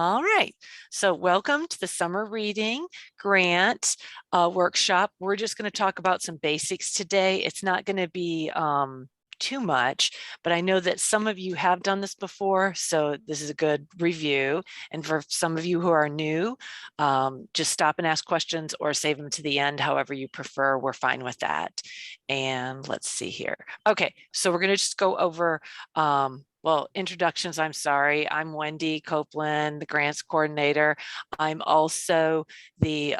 All right, so welcome to the summer reading grant workshop. We're just going to talk about some basics today. It's not going to be too much, but I know that some of you have done this before, so this is a good review. And for some of you who are new, just stop and ask questions or save them to the end, however you prefer. We're fine with that. And let's see here. Okay, so we're going to just go over well, introductions, I'm sorry. I'm Wendy Copeland, the grants coordinator. I'm also the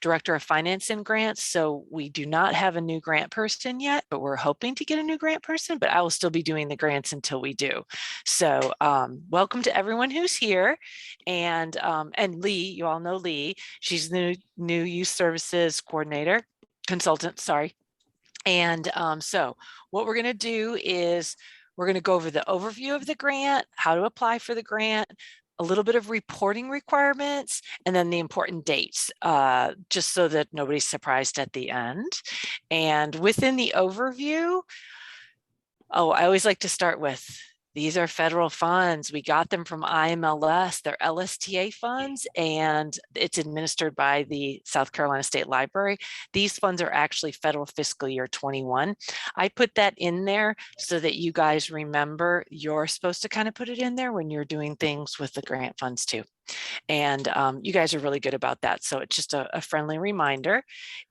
director of finance and grants. So we do not have a new grant person yet, but we're hoping to get a new grant person, but I will still be doing the grants until we do. So welcome to everyone who's here. And Lee, you all know Lee. She's the new youth services coordinator, consultant, sorry. And so what we're going to do is we're going to go over the overview of the grant, how to apply for the grant, a little bit of reporting requirements, and then the important dates, just so that nobody's surprised at the end. And within the overview, I always like to start with, these are federal funds. We got them from IMLS. They're LSTA funds, and it's administered by the South Carolina State Library. These funds are actually federal fiscal year 21. I put that in there so that you guys remember you're supposed to kind of put it in there when you're doing things with the grant funds too. And you guys are really good about that. So it's just a friendly reminder.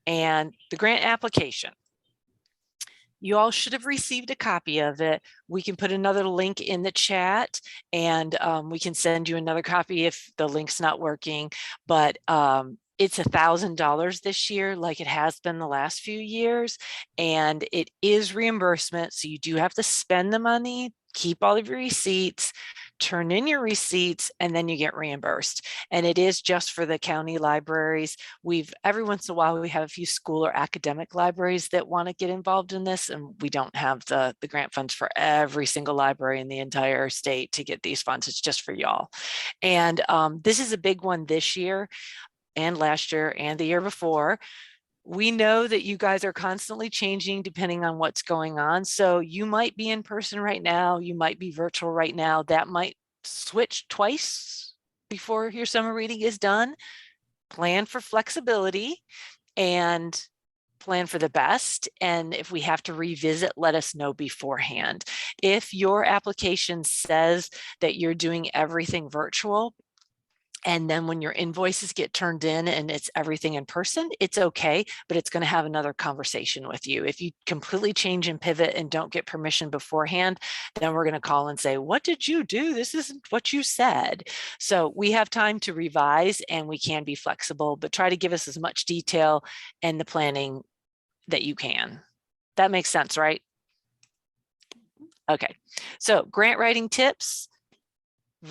And the grant application. You all should have received a copy of it. We can put another link in the chat, and we can send you another copy if the link's not working. But it's $1,000 this year, like it has been the last few years, and it is reimbursement. So you do have to spend the money, keep all of your receipts, turn in your receipts, and then you get reimbursed. And it is just for the county libraries. Every once in a while, we have a few school or academic libraries that want to get involved in this, and we don't have the grant funds for every single library in the entire state to get these funds. It's just for y'all. And this is a big one this year and last year and the year before. We know that you guys are constantly changing depending on what's going on. So you might be in person right now, you might be virtual right now. That might switch twice before your summer reading is done. Plan for flexibility and plan for the best. And if we have to revisit, let us know beforehand. If your application says that you're doing everything virtual, and then when your invoices get turned in and it's everything in person, it's okay, but it's going to have another conversation with you. If you completely change and pivot and don't get permission beforehand, then we're going to call and say, what did you do? This isn't what you said. So we have time to revise and we can be flexible, but try to give us as much detail and the planning that you can. That makes sense, right? Okay, so grant writing tips.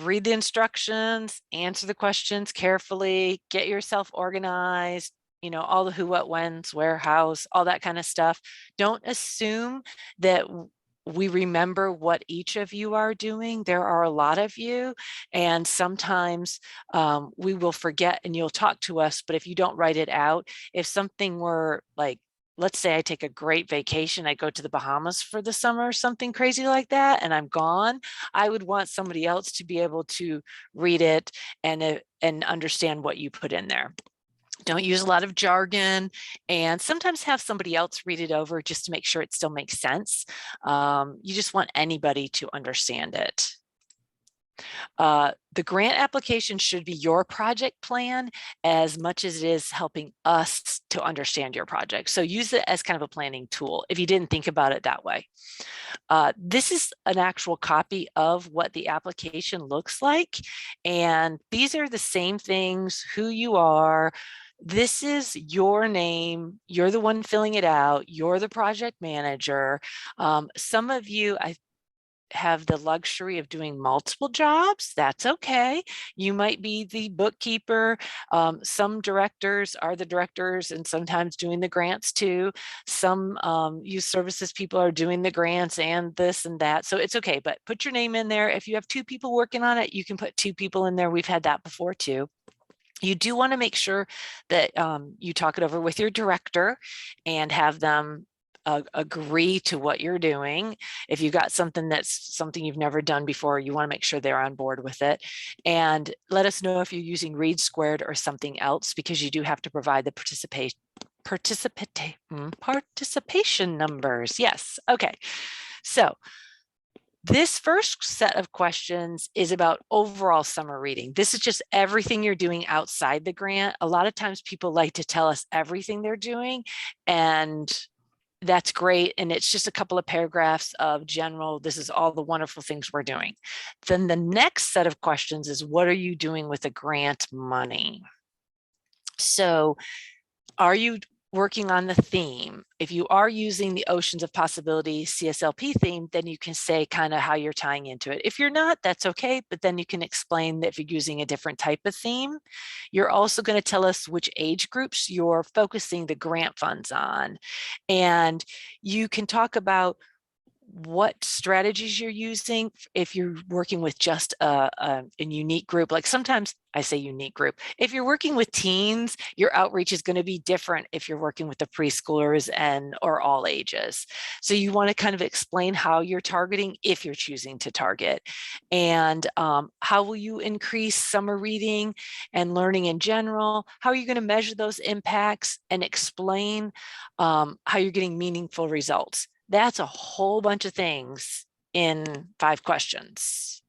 Read the instructions, answer the questions carefully, get yourself organized, all the who, what, whens, where, hows, all that kind of stuff. Don't assume that we remember what each of you are doing. There are a lot of you, and sometimes we will forget and you'll talk to us, but if you don't write it out, if something were like, let's say I take a great vacation, I go to the Bahamas for the summer or something crazy like that, and I'm gone, I would want somebody else to be able to read it and understand what you put in there. Don't use a lot of jargon, and sometimes have somebody else read it over just to make sure it still makes sense. You just want anybody to understand it. The grant application should be your project plan as much as it is helping us to understand your project. So use it as kind of a planning tool if you didn't think about it that way. This is an actual copy of what the application looks like. And these are the same things, who you are. This is your name. You're the one filling it out. You're the project manager. Some of you, I have the luxury of doing multiple jobs. That's okay. You might be the bookkeeper. Some directors are the directors and sometimes doing the grants too. Some youth services people are doing the grants and this and that. So it's okay, but put your name in there. If you have two people working on it, you can put two people in there. We've had that before too. You do want to make sure that you talk it over with your director and have them agree to what you're doing. If you've got something that's something you've never done before, you want to make sure they're on board with it. And let us know if you're using Read Squared or something else, because you do have to provide the participation numbers. Yes. Okay. So this first set of questions is about overall summer reading. This is just everything you're doing outside the grant. A lot of times people like to tell us everything they're doing, and that's great. And it's just a couple of paragraphs of general, this is all the wonderful things we're doing. Then the next set of questions is, what are you doing with the grant money? So are you working on the theme? If you are using the Oceans of Possibility CSLP theme, then you can say kind of how you're tying into it. If you're not, that's okay, but then you can explain that if you're using a different type of theme. You're also going to tell us which age groups you're focusing the grant funds on. And you can talk about what strategies you're using if you're working with just a unique group. Like sometimes I say unique group. If you're working with teens, your outreach is going to be different if you're working with the preschoolers or all ages. So you want to kind of explain how you're targeting if you're choosing to target. And how will you increase summer reading and learning in general? How are you going to measure those impacts and explain how you're getting meaningful results? That's a whole bunch of things in 5 questions.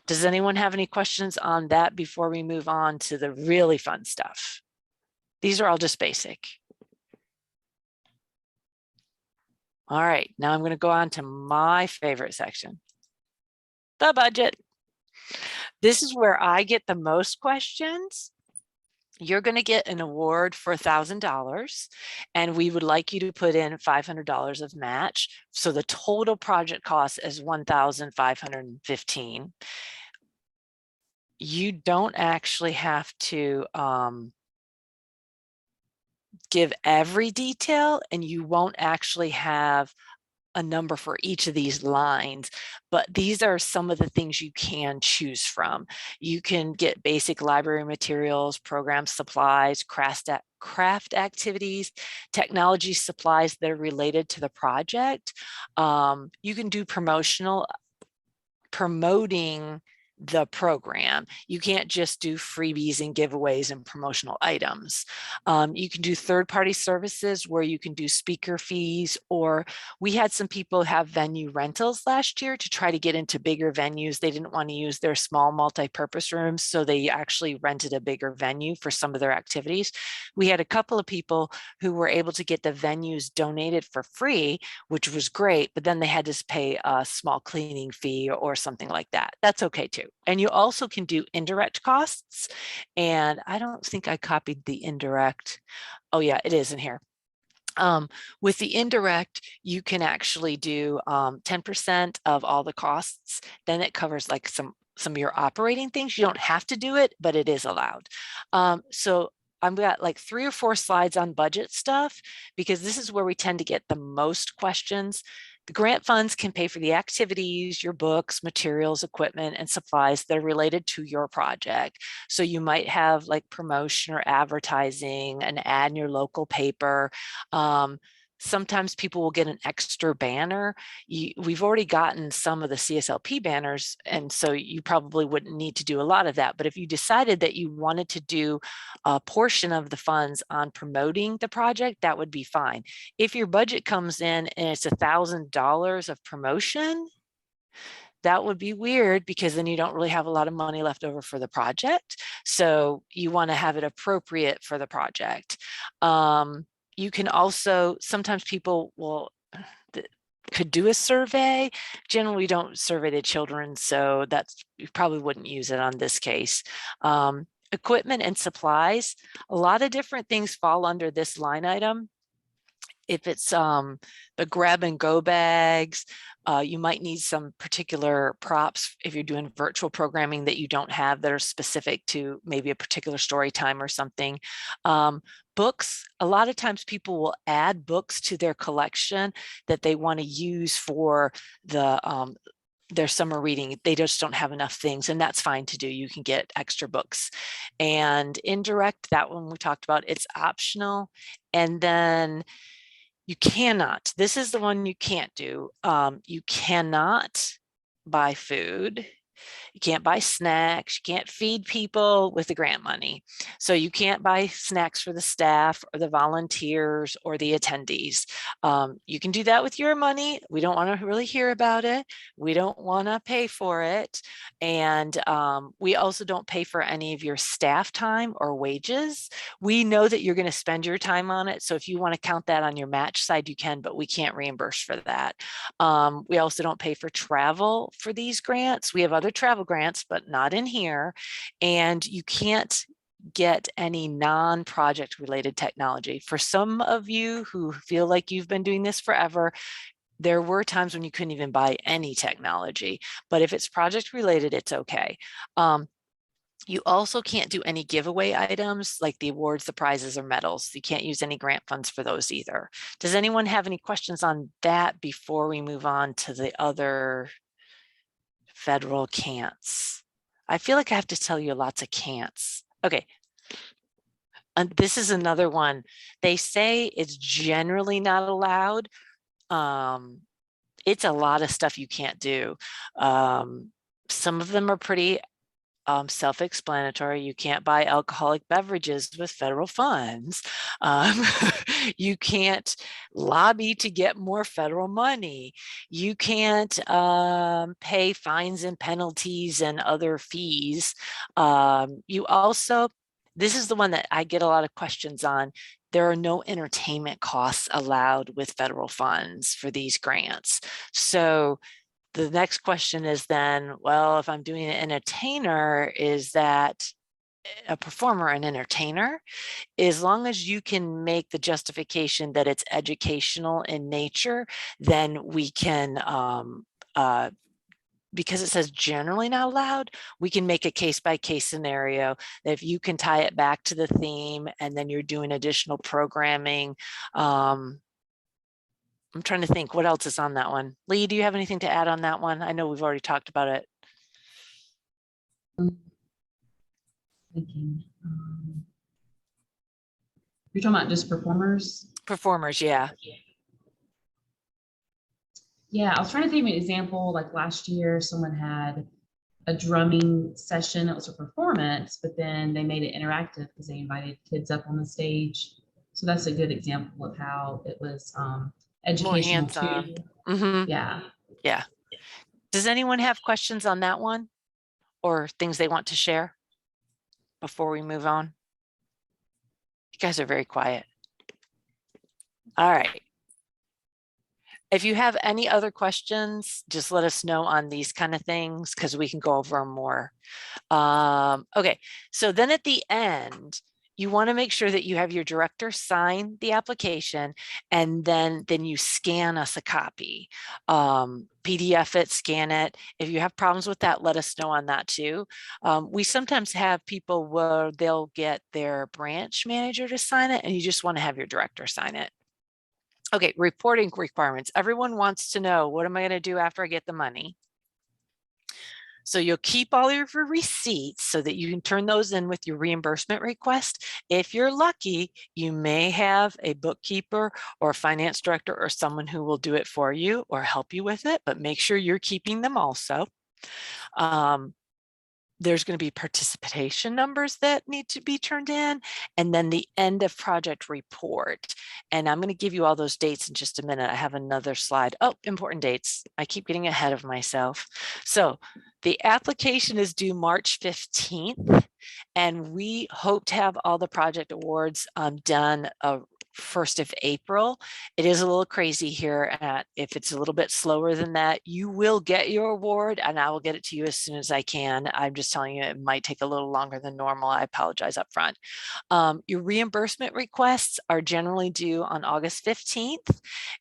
Does anyone have any questions on that before we move on to the really fun stuff? These are all just basic. All right, now I'm going to go on to my favorite section, the budget. This is where I get the most questions. You're going to get an award for $1,000, and we would like you to put in $500 of match. So the total project cost is $1,515. You don't actually have to give every detail, and you won't actually have a number for each of these lines, but these are some of the things you can choose from. You can get basic library materials, program supplies, craft activities, technology supplies that are related to the project. You can do promoting the program. You can't just do freebies and giveaways and promotional items. You can do third-party services where you can do speaker fees, or we had some people have venue rentals last year to try to get into bigger venues. They didn't want to use their small multi-purpose rooms, so they actually rented a bigger venue for some of their activities. We had a couple of people who were able to get the venues donated for free, which was great, but then they had to pay a small cleaning fee or something like that. That's okay too. And you also can do indirect costs. And I don't think I copied the indirect. Oh yeah, it is in here. With the indirect, you can actually do 10% of all the costs. Then it covers like some of your operating things. You don't have to do it, but it is allowed. So I've got like 3 or 4 slides on budget stuff, because this is where we tend to get the most questions. The grant funds can pay for the activities, your books, materials, equipment, and supplies that are related to your project. So you might have like promotion or advertising, an ad in your local paper. Sometimes people will get an extra banner. We've already gotten some of the CSLP banners, and so you probably wouldn't need to do a lot of that. But if you decided that you wanted to do a portion of the funds on promoting the project, that would be fine. If your budget comes in and it's $1,000 of promotion, that would be weird, because then you don't really have a lot of money left over for the project. So you want to have it appropriate for the project. You can also, sometimes people could do a survey. Generally, we don't survey the children, so you probably wouldn't use it on this case. Equipment and supplies, a lot of different things fall under this line item. If it's the grab and go bags, you might need some particular props if you're doing virtual programming that you don't have that are specific to maybe a particular story time or something. Books, a lot of times people will add books to their collection that they want to use for their summer reading. They just don't have enough things, and that's fine to do. You can get extra books. And indirect, that one we talked about, it's optional. And then You cannot, this is the one you can't do. You cannot buy food. You can't buy snacks. You can't feed people with the grant money. So you can't buy snacks for the staff or the volunteers or the attendees. You can do that with your money. We don't want to really hear about it. We don't want to pay for it. And we also don't pay for any of your staff time or wages. We know that you're going to spend your time on it. So if you want to count that on your match side, you can, but we can't reimburse for that. We also don't pay for travel for these grants. We have other travel grants, but not in here. And you can't get any non-project related technology. For some of you who feel like you've been doing this forever, there were times when you couldn't even buy any technology, but if it's project related, it's okay. You also can't do any giveaway items like the awards, the prizes, or medals. You can't use any grant funds for those either. Does anyone have any questions on that before we move on to the other federal can'ts? I feel like I have to tell you lots of can'ts. Okay. And this is another one. They say it's generally not allowed. It's a lot of stuff you can't do. Some of them are pretty self-explanatory. You can't buy alcoholic beverages with federal funds. You can't lobby to get more federal money. You can't pay fines and penalties and other fees. You also, this is the one that I get a lot of questions on. There are no entertainment costs allowed with federal funds for these grants. So the next question is then, well, if I'm doing an entertainer, is that a performer an entertainer? As long as you can make the justification that it's educational in nature, then we can, because it says generally not allowed, we can make a case-by-case scenario that if you can tie it back to the theme and then you're doing additional programming. I'm trying to think what else is on that one. Lee, do you have anything to add on that one? I know we've already talked about it. Thinking, you're talking about just performers? Performers, yeah. Yeah, I was trying to think of an example. Like last year, someone had a drumming session. It was a performance, but then they made it interactive because they invited kids up on the stage. So that's a good example of how it was More educational hands-on. too. Yeah. Yeah. Does anyone have questions on that one or things they want to share before we move on? You guys are very quiet. All right. If you have any other questions, just let us know on these kind of things because we can go over them more. Okay, so then at the end, you want to make sure that you have your director sign the application and then you scan us a copy. PDF it, scan it. If you have problems with that, let us know on that too. We sometimes have people where they'll get their branch manager to sign it and you just want to have your director sign it. Okay, reporting requirements. Everyone wants to know, what am I going to do after I get the money? So you'll keep all of your receipts so that you can turn those in with your reimbursement request. If you're lucky, you may have a bookkeeper or a finance director or someone who will do it for you or help you with it, but make sure you're keeping them also. There's going to be participation numbers that need to be turned in, and then the end of project report. And I'm going to give you all those dates in just a minute. I have another slide. Oh, important dates. I keep getting ahead of myself. So the application is due March 15th, and we hope to have all the project awards done 1st of April. It is a little crazy here. If it's a little bit slower than that, you will get your award and I will get it to you as soon as I can. I'm just telling you, it might take a little longer than normal. I apologize up front. Your reimbursement requests are generally due on August 15th,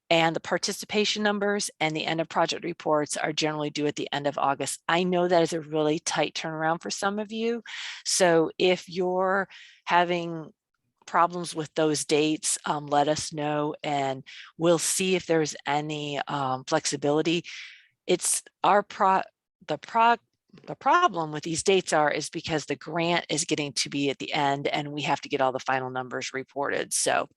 and the participation numbers and the end of project reports are generally due at the end of August. I know that is a really tight turnaround for some of you. So if you're having problems with those dates, let us know and we'll see if there's any flexibility. It's the problem with these dates is because the grant is getting to be at the end and we have to get all the final numbers reported. So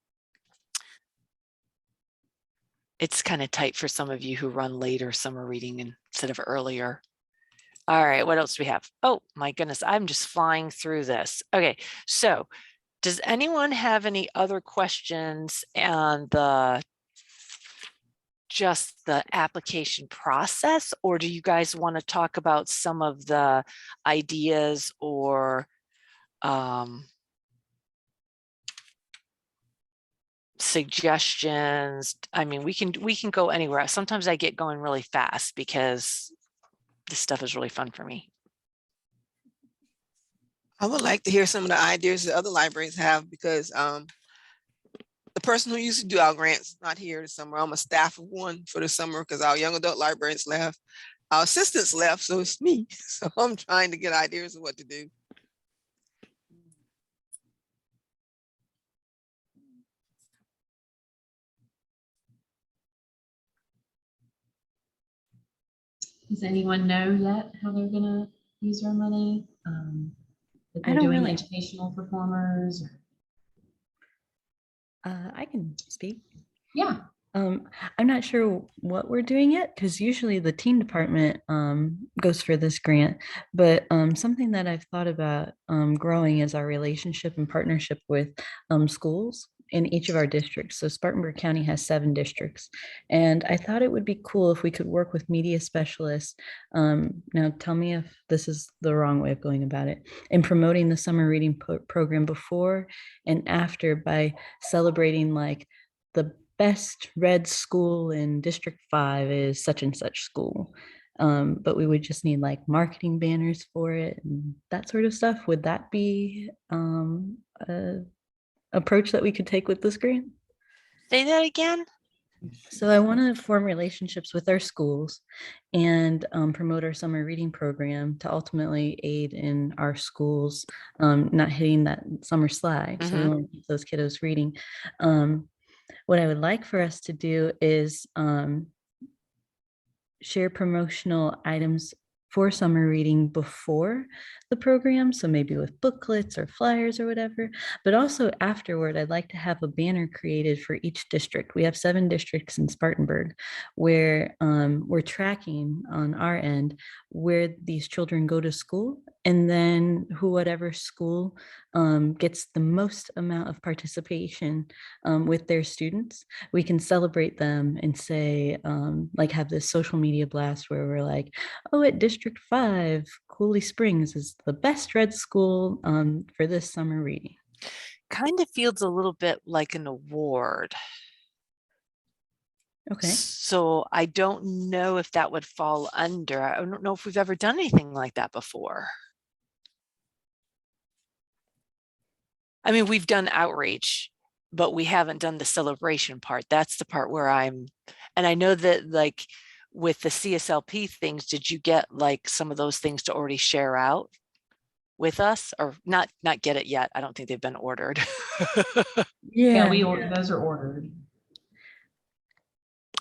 It's kind of tight for some of you who run later summer reading instead of earlier. All right, what else do we have? Oh my goodness, I'm just flying through this. Okay, so does anyone have any other questions on just the application process, or do you guys want to talk about some of the ideas or suggestions? I mean, we can go anywhere. Sometimes I get going really fast because this stuff is really fun for me. I would like to hear some of the ideas that other libraries have because the person who used to do our grants not here this summer. I'm a staff of one for the summer because our young adult librarians left. Our assistants left, so it's me. So I'm trying to get ideas of what to do. Does anyone know yet how they're gonna use their money? If I they're don't doing really. educational performers? I can speak. Yeah, I'm not sure what we're doing yet because usually the teen department goes for this grant, but something that I've thought about growing is our relationship and partnership with schools in each of our districts. So Spartanburg County has 7 districts, and I thought it would be cool if we could work with media specialists. Now, tell me if this is the wrong way of going about it. In promoting the summer reading program before and after by celebrating like the best read school in District 5 is such and such school. But we would just need like marketing banners for it and that sort of stuff. Would that be a approach that we could take with this grant? Say that again. So I want to form relationships with our schools and promote our summer reading program to ultimately aid in our schools not hitting that summer slag. So we Mhm. want to keep those kiddos reading. What I would like for us to do is share promotional items for summer reading before the program. So maybe with booklets or flyers or whatever, but also afterward, I'd like to have a banner created for each district. We have 7 districts in Spartanburg where we're tracking on our end where these children go to school. And then whatever school gets the most amount of participation with their students, we can celebrate them and say, like have this social media blast where we're like, oh, at District 5, Cooley Springs is the best read school for this summer reading. Kind of feels a little bit like an award. Okay. So I don't know if that would fall under. I don't know if we've ever done anything like that before. I mean, we've done outreach, but we haven't done the celebration part. That's the part where and I know that like with the CSLP things, did you get like some of those things to already share out with us or not get it yet? I don't think they've been ordered. yeah, we ordered, those are ordered.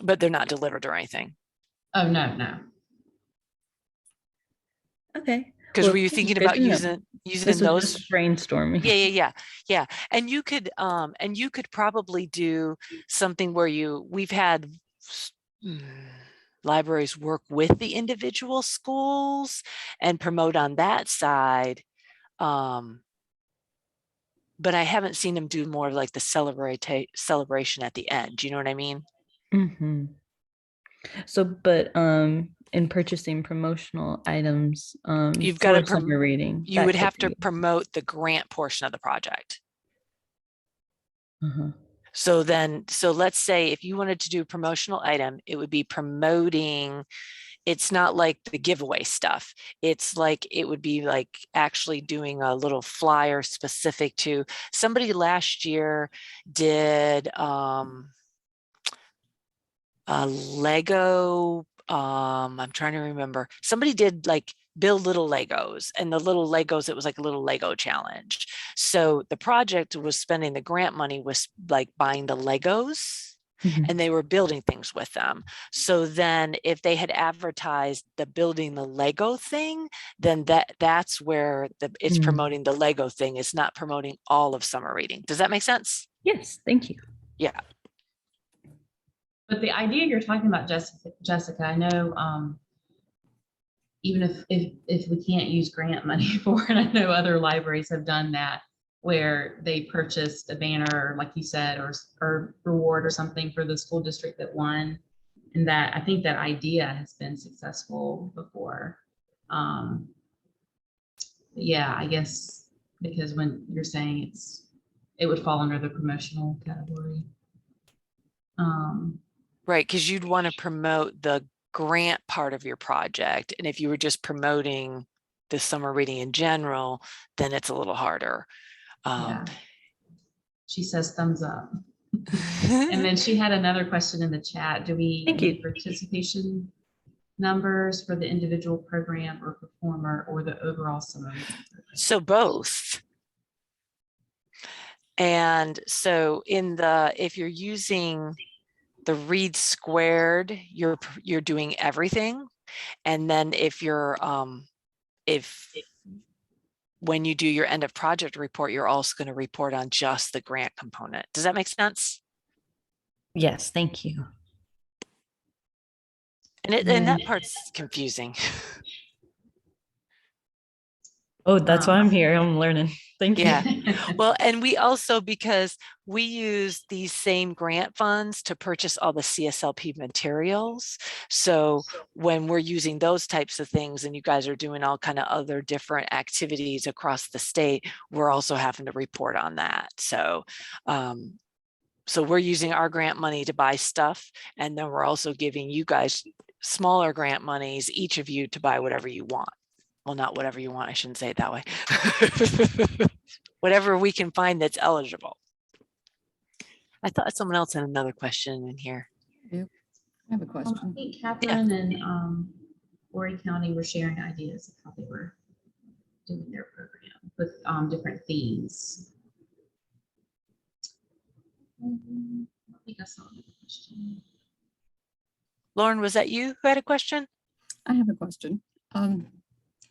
But they're not delivered or anything. Oh, no. Okay. Because Well, were you this is thinking good about to know. using This was those? just brainstorming. Yeah. And you could probably do something where we've had libraries work with the individual schools and promote on that side. But I haven't seen them do more of like the celebration at the end. Do you know what I mean? Mm-hmm. So, but in purchasing promotional items You've got for to summer reading, you that would could have to be. promote the grant portion of the project. Uh-huh. So let's say if you wanted to do a promotional item, it would be promoting. It's not like the giveaway stuff. It's like it would be like actually doing a little flyer specific to somebody last year did a Lego. I'm trying to remember. Somebody did like build little Legos, and the little Legos, it was like a little Lego challenge. So the project was spending the grant money was like buying the Legos and they were building things with them. So then if they had advertised the building the Lego thing, then that's where it's promoting the Lego thing. It's not promoting all of summer reading. Does that make sense? Yes, thank you. Yeah. But the idea you're talking about, Jessica, I know, even if we can't use grant money for it, I know other libraries have done that, where they purchased a banner, like you said, or reward or something for the school district that won. And that, I think that idea has been successful before. Yeah, I guess, because when you're saying it would fall under the promotional category. Right, because you'd want to promote the grant part of your project. And if you were just promoting the summer reading in general, then it's a little harder. Yeah. She says thumbs up. And then she had another question in the chat. Do we Thank need you. participation numbers for the individual program or performer, or the overall summer reading program? So both. And so if you're using the Read Squared, you're doing everything. And then if when you do your end of project report, you're also going to report on just the grant component. Does that make sense? Yes, thank you. And that part's confusing. Oh, that's why I'm here. I'm learning. Thank you. Yeah. Well, and we also, because we use these same grant funds to purchase all the CSLP materials. So when we're using those types of things and you guys are doing all kind of other different activities across the state, we're also having to report on that. So, so we're using our grant money to buy stuff. And then we're also giving you guys smaller grant monies, each of you, to buy whatever you want. Well, not whatever you want, I shouldn't say it that way. Whatever we can find that's eligible. I thought someone else had another question in here. I have a I question. think Catherine and Horry County were sharing ideas of how they were doing their program with different themes. I think I saw the question. Lauren, was that you who had a question? I have a question.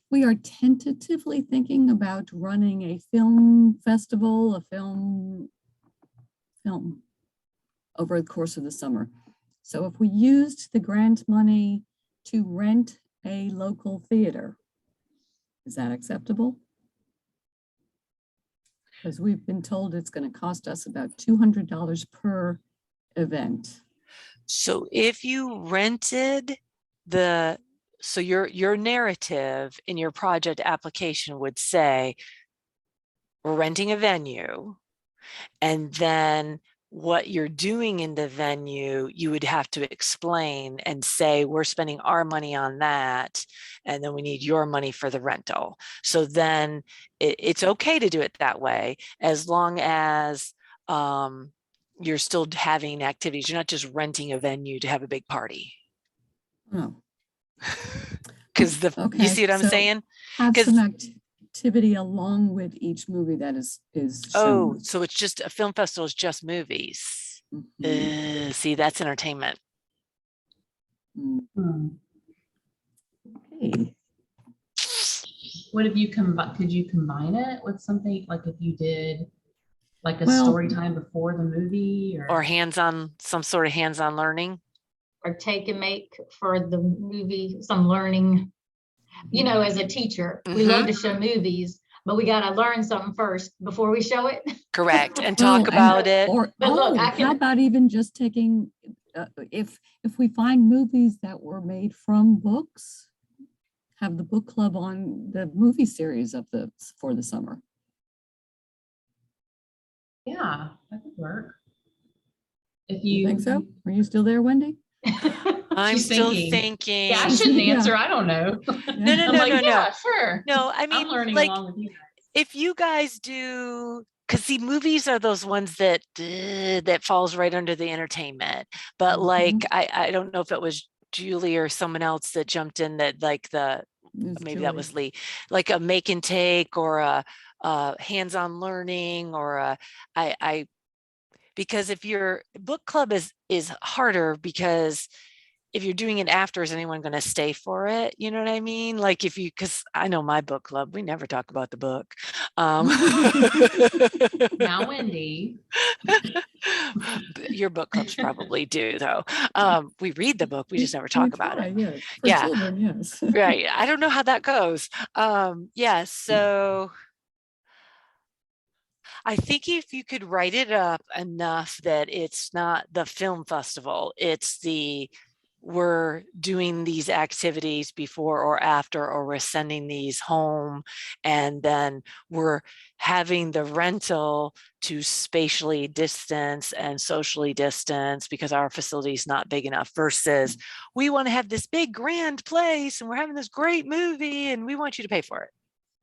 We are tentatively thinking about running a film festival, a film over the course of the summer. So if we used the grant money to rent a local theater, is that acceptable? Because we've been told it's going to cost us about $200 per event. So if you rented so your narrative in your project application would say, we're renting a venue, and then what you're doing in the venue, you would have to explain and say, we're spending our money on that, and then we need your money for the rental. So then it's okay to do it that way, as long as you're still having activities. You're not just renting a venue to have a big party. Oh, Because you okay, see what I'm so saying? have 'Cause- some activity along with each movie that is Oh, shown. so it's just a film festival is just movies. Mhm. See, that's entertainment. Mm, Hmm. okay. What if you could you combine it with something, like if you did like a Well- story time before the movie, Or some sort of hands-on learning. Or take and make for the movie, some learning. You know, as a teacher, we love to show movies, but we gotta learn something first before we show it. Correct. And Well, talk about and- it. Or, But look, I how can- about even just taking, if we find movies that were made from books, have the book club on the movie series for the summer. Yeah, that could work. If You you think so? Are you still there, Wendy? I'm She's still thinking. thinking. Yeah, I shouldn't Yeah. answer. I don't know. No, no, I'm no, like, no, no. yeah, sure. No, I I'm mean, learning like, along with you. if you guys do, because see, movies are those ones that falls right under the entertainment. But like, I don't know if it was Julie or someone else that jumped in, that like It's maybe that Julie. was Lee, like a make and take or a hands-on learning, or because if your book club is harder, because if you're doing it after, is anyone going to stay for it? You know what I mean? Like because I know my book club, we never talk about the book. Now, Wendy. Your book clubs probably do though. We read the book, we just never We talk about try, it. yes. For Yeah. children, yes. Right. I don't know how that goes. Yes. So I think if you could write it up enough that it's not the film festival, it's we're doing these activities before or after, or we're sending these home, and then we're having the rental to spatially distance and socially distance because our facility is not big enough, versus we want to have this big grand place and we're having this great movie and we want you to pay for it.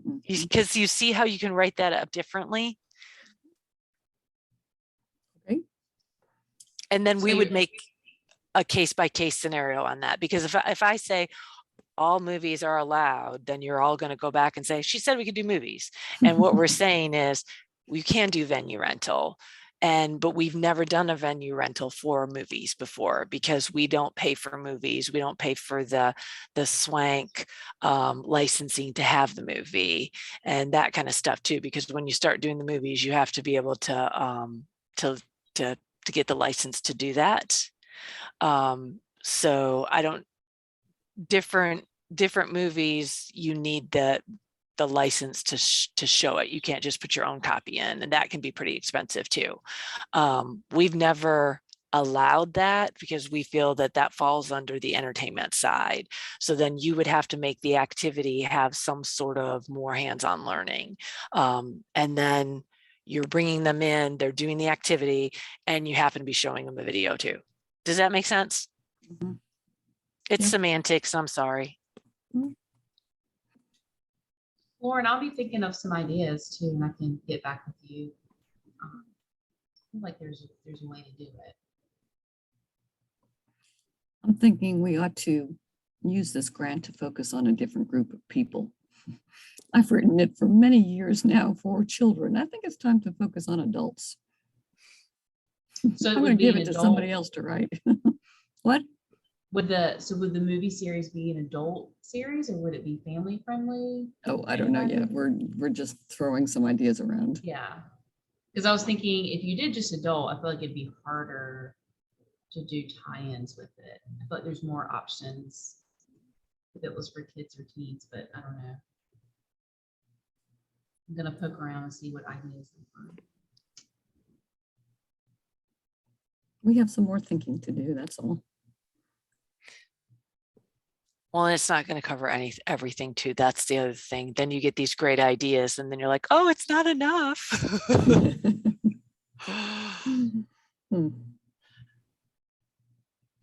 Mhm. Because you see how you can write that up differently. Okay. And then So we would you're- make a case by case scenario on that. Because if I say all movies are allowed, then you're all going to go back and say, she said we could do movies. And what we're saying is we can do venue rental. But we've never done a venue rental for movies before, because we don't pay for movies. We don't pay for the swank licensing to have the movie and that kind of stuff too. Because when you start doing the movies, you have to be able to get the license to do that. So I don't, different movies, you need the license to show it. You can't just put your own copy in, and that can be pretty expensive too. We've never allowed that because we feel that that falls under the entertainment side. So then you would have to make the activity have some sort of more hands-on learning. And then you're bringing them in, they're doing the activity, and you happen to be showing them a video too. Does that make sense? Mhm. It's Yeah. semantics, I'm sorry. Lauren, I'll be thinking of some ideas too, and I can get back with you. I feel like there's a way to do it. I'm thinking we ought to use this grant to focus on a different group of people. I've written it for many years now for children. I think it's time to focus on adults. So it I'm would going to be give an it to adult- somebody else to write. What? Would the movie series be an adult series, or would it be family friendly? Oh, I don't know yet. We're just throwing some ideas around. Yeah, because I was thinking if you did just adult, I feel like it'd be harder to do tie-ins with it. I feel like there's more options if it was for kids or teens, but I don't know. I'm gonna poke around and see what ideas I find. We have some more thinking to do, that's all. Well, it's not going to cover everything too. That's the other thing. Then you get these great ideas and then you're like, oh, it's not enough. Hmm.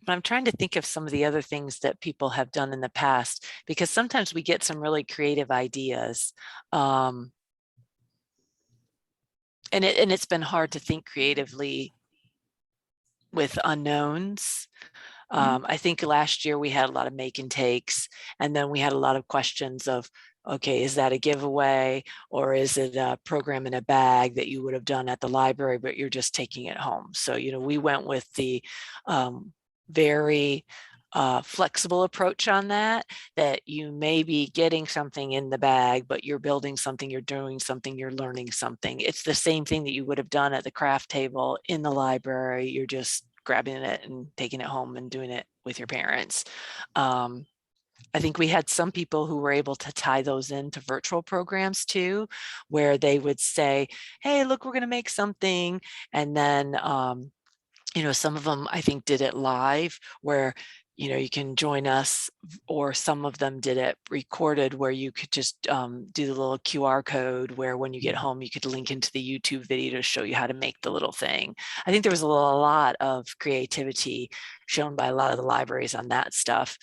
I'm trying to think of some of the other things that people have done in the past, because sometimes we get some really creative ideas. And it's been hard to think creatively with unknowns. I think last year we had a lot of make and takes, and then we had a lot of questions of, okay, is that a giveaway, or is it a program in a bag that you would have done at the library, but you're just taking it home? So, we went with the very flexible approach on that you may be getting something in the bag, but you're building something, you're doing something, you're learning something. It's the same thing that you would have done at the craft table in the library. You're just grabbing it and taking it home and doing it with your parents. I think we had some people who were able to tie those into virtual programs too, where they would say, hey, look, we're going to make something. And then, some of them, I think, did it live where, you can join us, or some of them did it recorded where you could just do the little QR code where when you get home, you could link into the YouTube video to show you how to make the little thing. I think there was a lot of creativity shown by a lot of the libraries on that stuff.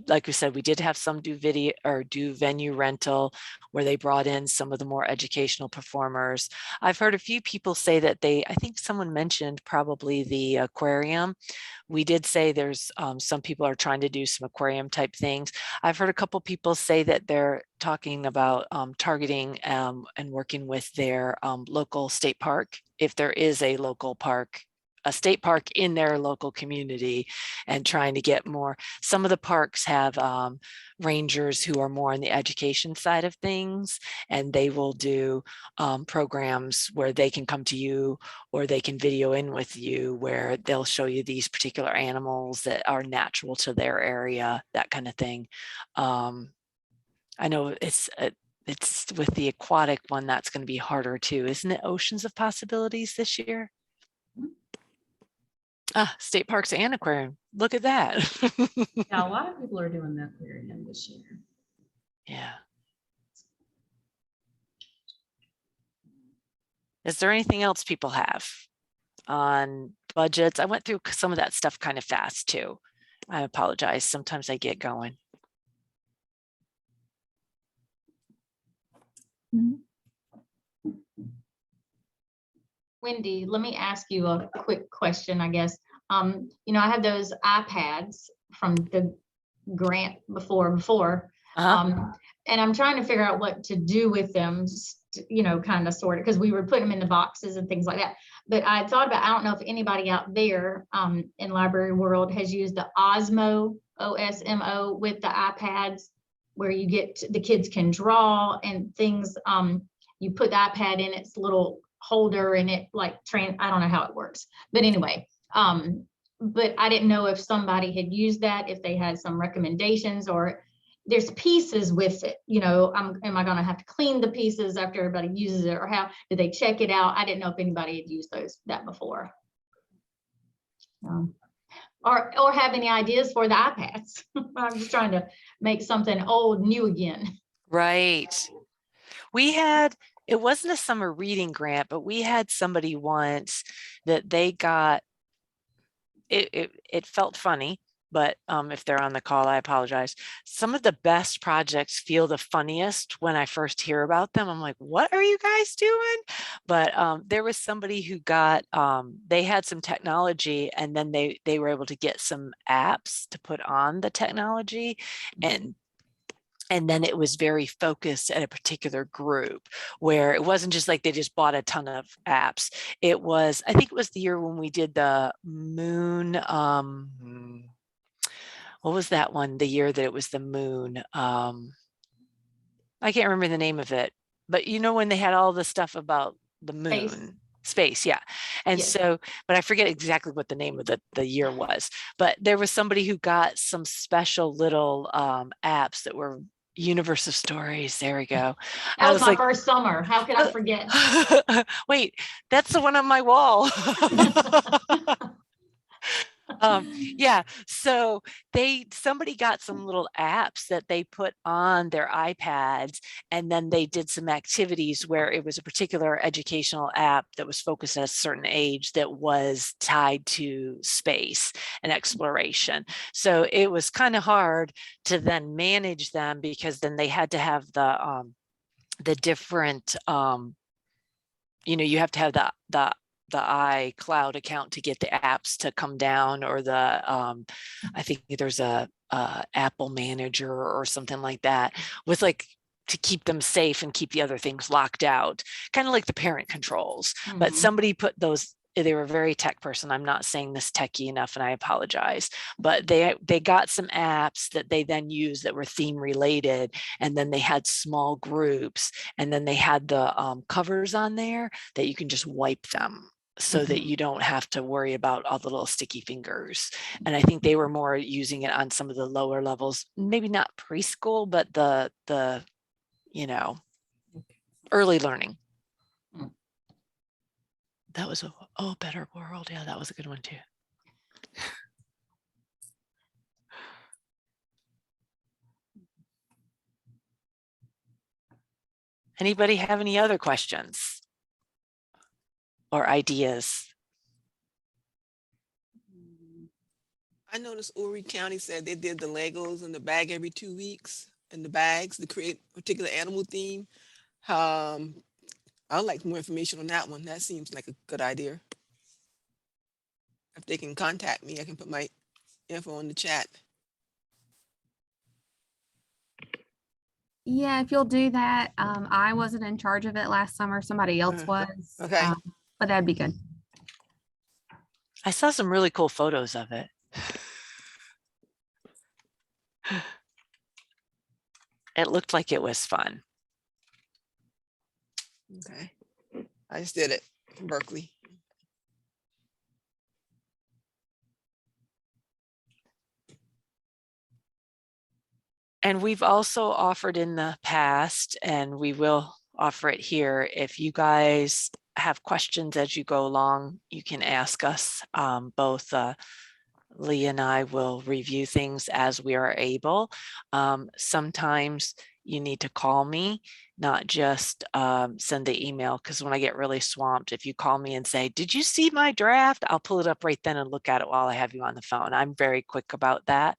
Like we said, we did have some do video or do venue rental where they brought in some of the more educational performers. I've heard a few people say that I think someone mentioned probably the aquarium. We did say there's some people are trying to do some aquarium type things. I've heard a couple people say that they're talking about targeting and working with their local state park, if there is a local park a state park in their local community and trying to get more. Some of the parks have rangers who are more on the education side of things, and they will do programs where they can come to you or they can video in with you where they'll show you these particular animals that are natural to their area, that kind of thing. I know it's with the aquatic one that's going to be harder too, isn't it? Oceans of Possibilities this year. State parks and aquarium. Look at that. Yeah, a lot of people are doing the aquarium this year. Yeah. Is there anything else people have on budgets? I went through some of that stuff kind of fast too. I apologize. Sometimes I get going. No? Wendy, let me ask you a quick question, I guess. You know, I had those iPads from the grant before, and I'm trying to figure out what to do with them, you know, kind of sort of, because we were putting them in the boxes and things like that. But I thought about, I don't know if anybody out there in library world has used the Osmo, OSMO with the iPads, where you get the kids can draw and things. You put the iPad in its little holder and it like I don't know how it works, but anyway, but I didn't know if somebody had used that, if they had some recommendations, or there's pieces with it, you know, am I gonna have to clean the pieces after everybody uses it, or how do they check it out? I didn't know if anybody had used that before. Or have any ideas for the iPads. I'm just trying to make something old new again. Right. We had, it wasn't a summer reading grant, but we had somebody once that they got, it felt funny, but if they're on the call, I apologize. Some of the best projects feel the funniest when I first hear about them. I'm like, what are you guys doing? But there was somebody who got, they had some technology, and then they were able to get some apps to put on the technology, and then it was very focused at a particular group, where it wasn't just like they just bought a ton of apps. It was, I think it was the year when we did the moon, what was that one? The year that it was the moon. I can't remember the name of it, but you know, when they had all the stuff about the moon. Space, yeah. And Yes. so, but I forget exactly what the name of the year was, but there was somebody who got some special little apps that were Universe of Stories. There we go. That was my first summer. How could I forget? Wait, that's the one on my wall. Yeah, so somebody got some little apps that they put on their iPads, and then they did some activities where it was a particular educational app that was focused at a certain age that was tied to space and exploration. So it was kind of hard to then manage them, because then they had to have the different, you know, you have to have the iCloud account to get the apps to come down, or the I think there's a Apple Manager or something like that, with like to keep them safe and keep the other things locked out, kind of like the parent controls. But somebody put those, they were a very tech person. I'm not saying this techie enough, and I apologize, but they got some apps that they then used that were theme related, and then they had small groups, and then they had the covers on there that you can just wipe them, so that you don't have to worry about all the little sticky fingers. And I think they were more using it on some of the lower levels, maybe not preschool, but the you know, early learning. That was a Better World. Yeah, that was a good one too. Anybody have any other questions or ideas? I noticed Horry County said they did the Legos in the bag every 2 weeks, in the bags to create a particular animal theme. I'd like more information on that one. That seems like a good idea. If they can contact me, I can put my info in the chat. Yeah, if you'll do that. I wasn't in charge of it last summer. Somebody else was. Okay. But that'd be good. I saw some really cool photos of it. It looked like it was fun. Okay. I just did it from Berkeley. And we've also offered in the past, and we will offer it here. If you guys have questions as you go along, you can ask us. Both Lee and I will review things as we are able. Sometimes you need to call me, not just send the email, because when I get really swamped, if you call me and say, did you see my draft? I'll pull it up right then and look at it while I have you on the phone. I'm very quick about that.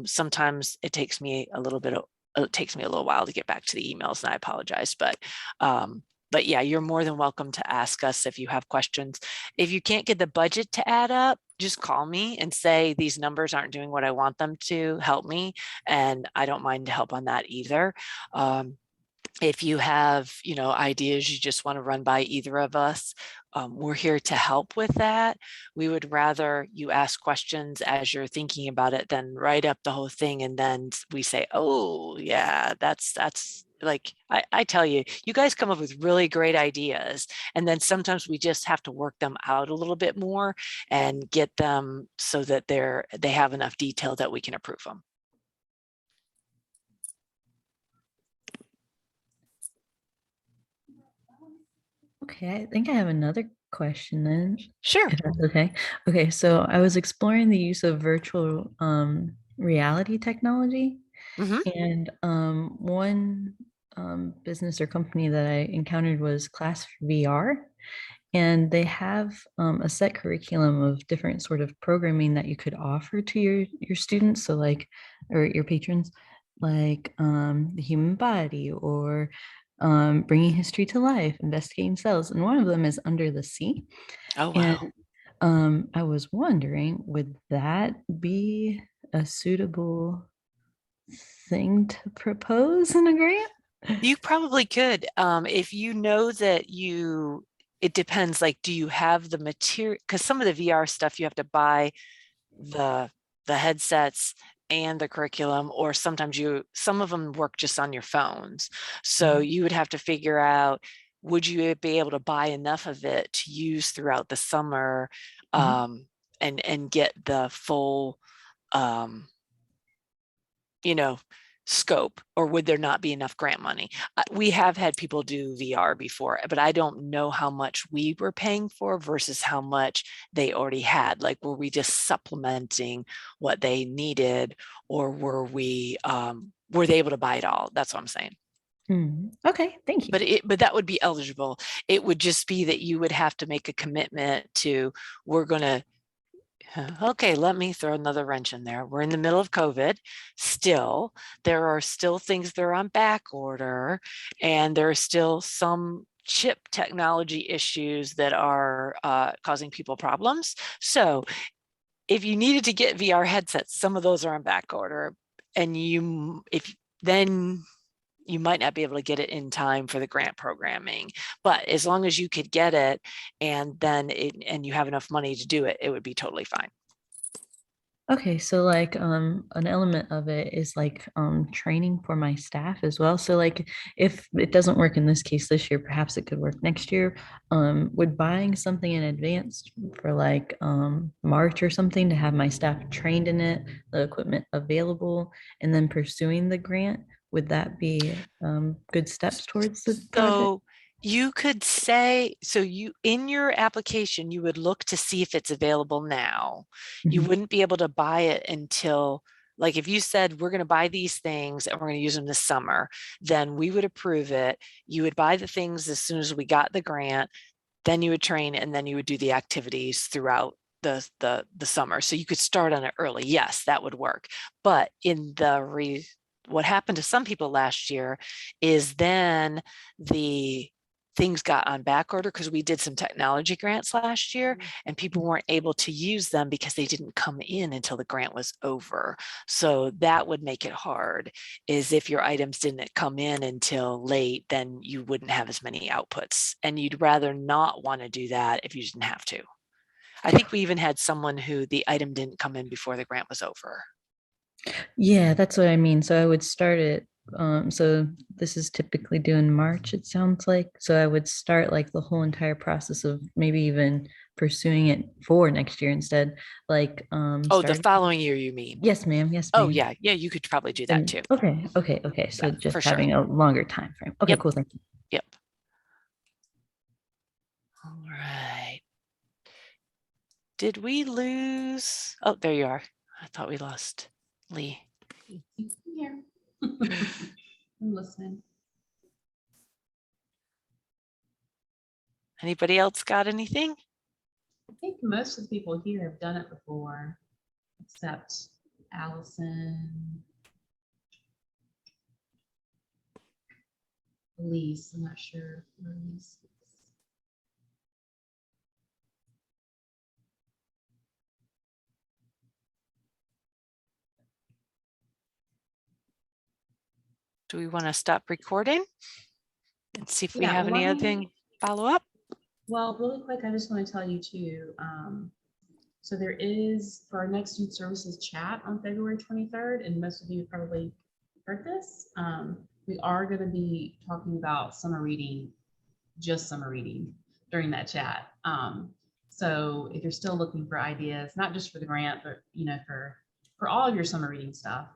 Sometimes it takes me a little while to get back to the emails, and I apologize, but yeah, you're more than welcome to ask us if you have questions. If you can't get the budget to add up, just call me and say these numbers aren't doing what I want them to, help me. And I don't mind to help on that either. If you have, ideas you just want to run by either of us, we're here to help with that. We would rather you ask questions as you're thinking about it than write up the whole thing and then we say, oh yeah, that's like, I tell you, you guys come up with really great ideas. And then sometimes we just have to work them out a little bit more and get them so that they have enough detail that we can approve them. Okay, I think I have another question then. Sure. If that's okay. Okay, so I was exploring the use of virtual reality technology, Mhm. and one business or company that I encountered was Class VR, and they have a set curriculum of different sort of programming that you could offer to your students, so like, or your patrons, like the human body, or bringing history to life, investigating cells, and one of them is Under the Sea. Oh, And wow. I was wondering, would that be a suitable thing to propose in a grant? You probably could, if you know that it depends, like, do you have the material? Because some of the VR stuff you have to buy the headsets and the curriculum, or sometimes some of them work just on your phones. So you would have to figure out, would you be able to buy enough of it to use throughout the summer, and get the full, you know, scope, or would there not be enough grant money? We have had people do VR before, but I don't know how much we were paying for versus how much they already had. Like, were we just supplementing what they needed, or were they able to buy it all? That's what I'm saying. Okay, thank you. But that would be eligible. It would just be that you would have to make a commitment to, we're going to, okay, let me throw another wrench in there. We're in the middle of COVID still. There are still things that are on back order, and there are still some chip technology issues that are causing people problems. So if you needed to get VR headsets, some of those are on back order, and then you might not be able to get it in time for the grant programming. But as long as you could get it, and you have enough money to do it, it would be totally fine. Okay, so like an element of it is like training for my staff as well. So like if it doesn't work in this case this year, perhaps it could work next year. Would buying something in advance for like March or something to have my staff trained in it, the equipment available, and then pursuing the grant, would that be good steps towards the project? So you could say, in your application, you would look to see if it's available now. You Mhm. wouldn't be able to buy it until, like, if you said, we're going to buy these things and we're going to use them this summer, then we would approve it. You would buy the things as soon as we got the grant, then you would train, and then you would do the activities throughout the summer. So you could start on it early. Yes, that would work. But what happened to some people last year is then the things got on back order, because we did some technology grants last year, and people weren't able to use them because they didn't come in until the grant was over. So that would make it hard, is if your items didn't come in until late, then you wouldn't have as many outputs, and you'd rather not want to do that if you didn't have to. I think we even had someone who the item didn't come in before the grant was over. Yeah, that's what I mean. So I would start it. So this is typically due in March, it sounds like. So I would start like the whole entire process of maybe even pursuing it for next year instead. Like Oh, the start. following year, you mean? Yes, ma'am. Yes, Oh, ma'am. yeah, yeah, you could probably do that And- too. Okay. So Yeah, just for sure. having a longer time frame. Okay, Yep. cool. Thank you. Yep. All right. Did we lose? Oh, there you are. I thought we lost Lee. Here. I'm listening. Anybody else got anything? I think most of the people here have done it before, except Allison. Elise, I'm not sure. where Elise is. Do we want to stop recording and see if we Yeah, have any let other me- follow up? Well, really quick, I just want to tell you too. So there is for our next youth services chat on February 23rd, and most of you have probably heard this. We are going to be talking about summer reading, just summer reading during that chat. So if you're still looking for ideas, not just for the grant, but for all of your summer reading stuff,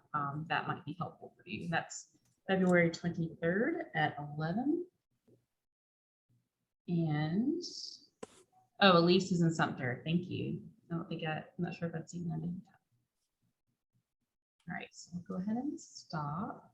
that might be helpful for you. That's February 23rd at 11. And oh, Elise is in Sumter. Thank you. I'm not sure if I've seen that in. All right, so I'll go ahead and stop.